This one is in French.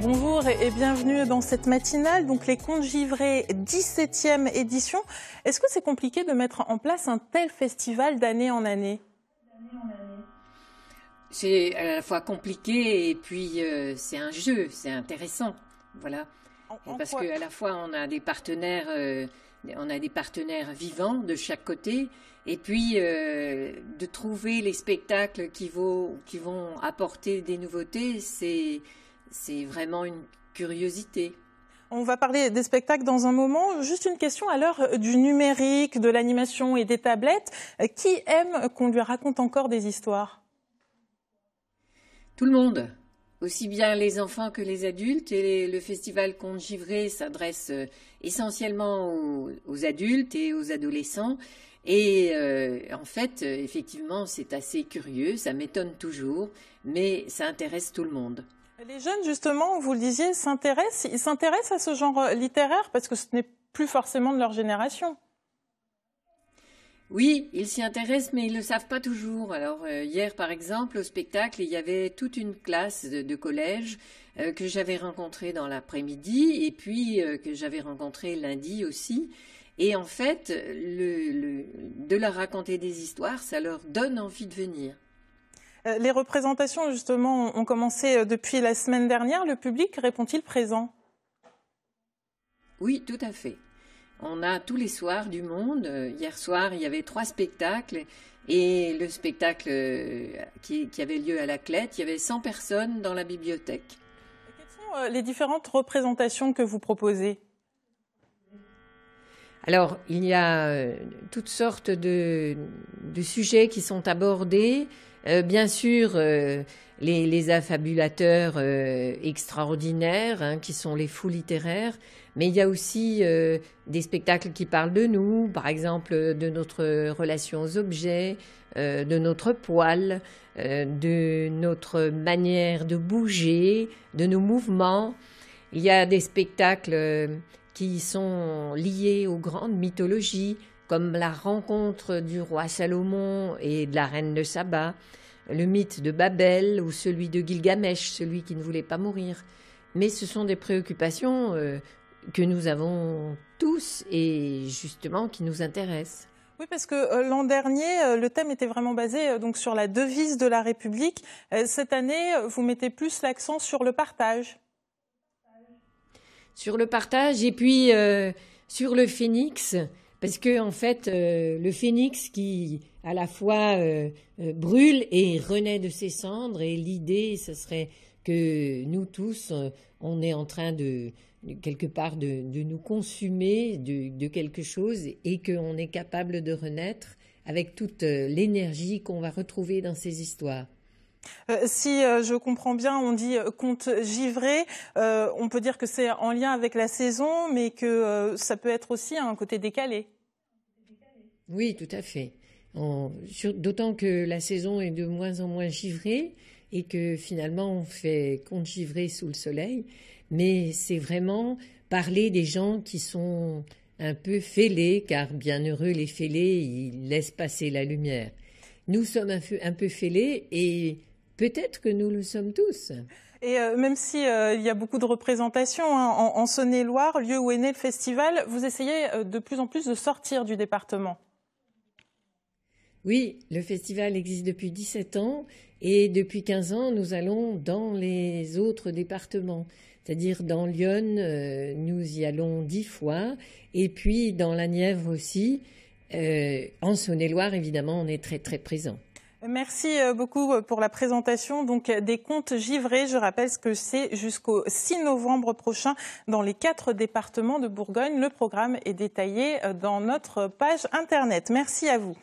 Bonjour et bienvenue dans cette matinale. Donc les Contes Givrés, 17e édition. Est-ce que c'est compliqué de mettre en place un tel festival d'année en année? C'est à la fois compliqué et puis c'est un jeu, c'est intéressant. Voilà. Parce qu'à la fois on a des partenaires vivants de chaque côté, et puis de trouver les spectacles qui vont apporter des nouveautés, c'est vraiment une curiosité. On va parler des spectacles dans un moment. Juste une question, à l'heure du numérique, de l'animation et des tablettes, qui aime qu'on lui raconte encore des histoires? Tout le monde, aussi bien les enfants que les adultes. Et le festival Contes Givrés s'adresse essentiellement aux adultes et aux adolescents. Et en fait, effectivement, c'est assez curieux, ça m'étonne toujours, mais ça intéresse tout le monde. Les jeunes, justement, vous le disiez, ils s'intéressent à ce genre littéraire parce que ce n'est plus forcément de leur génération. Oui, ils s'y intéressent, mais ils ne le savent pas toujours. Alors, hier, par exemple, au spectacle, il y avait toute une classe de collège que j'avais rencontrée dans l'après-midi et puis que j'avais rencontrée lundi aussi. Et en fait, de leur raconter des histoires, ça leur donne envie de venir. Les représentations, justement, ont commencé depuis la semaine dernière. Le public répond-il présent? Oui, tout à fait. On a tous les soirs du monde. Hier soir, il y avait 3 spectacles. Et le spectacle qui avait lieu à la Clette, il y avait 100 personnes dans la bibliothèque. Quelles sont les différentes représentations que vous proposez? Alors, il y a toutes sortes de sujets qui sont abordés. Bien sûr, les affabulateurs extraordinaires, hein, qui sont les fous littéraires, mais il y a aussi des spectacles qui parlent de nous, par exemple de notre relation aux objets, de notre poil, de notre manière de bouger, de nos mouvements. Il y a des spectacles qui sont liés aux grandes mythologies, comme la rencontre du roi Salomon et de la reine de Saba, le mythe de Babel ou celui de Gilgamesh, celui qui ne voulait pas mourir. Mais ce sont des préoccupations que nous avons tous et justement qui nous intéressent. Oui, parce que l'an dernier, le thème était vraiment basé donc sur la devise de la République. Cette année, vous mettez plus l'accent sur le partage. Sur le partage et puis sur le phénix, parce que en fait le phénix qui à la fois brûle et renaît de ses cendres, et l'idée ce serait que nous tous on est en train de quelque part de nous consumer de quelque chose et qu'on est capable de renaître avec toute l'énergie qu'on va retrouver dans ces histoires. Si je comprends bien, on dit conte givré. On peut dire que c'est en lien avec la saison, mais que ça peut être aussi un côté décalé. Oui, tout à fait. D'autant que la saison est de moins en moins givrée et que finalement on fait conte givré sous le soleil. Mais c'est vraiment parler des gens qui sont un peu fêlés, car bienheureux les fêlés, ils laissent passer la lumière. Nous sommes un peu fêlés et peut-être que nous le sommes tous. Et même si il y a beaucoup de représentations hein, en Saône-et-Loire, lieu où est né le festival, vous essayez de plus en plus de sortir du département. Oui, le festival existe depuis 17 ans et depuis 15 ans, nous allons dans les autres départements. C'est-à-dire dans l'Yonne, nous y allons 10 fois, et puis dans la Nièvre aussi. En Saône-et-Loire, évidemment, on est très très présent. Merci beaucoup pour la présentation donc des contes givrés. Je rappelle ce que c'est jusqu'au 6 novembre prochain dans les 4 départements de Bourgogne. Le programme est détaillé dans notre page internet. Merci à vous.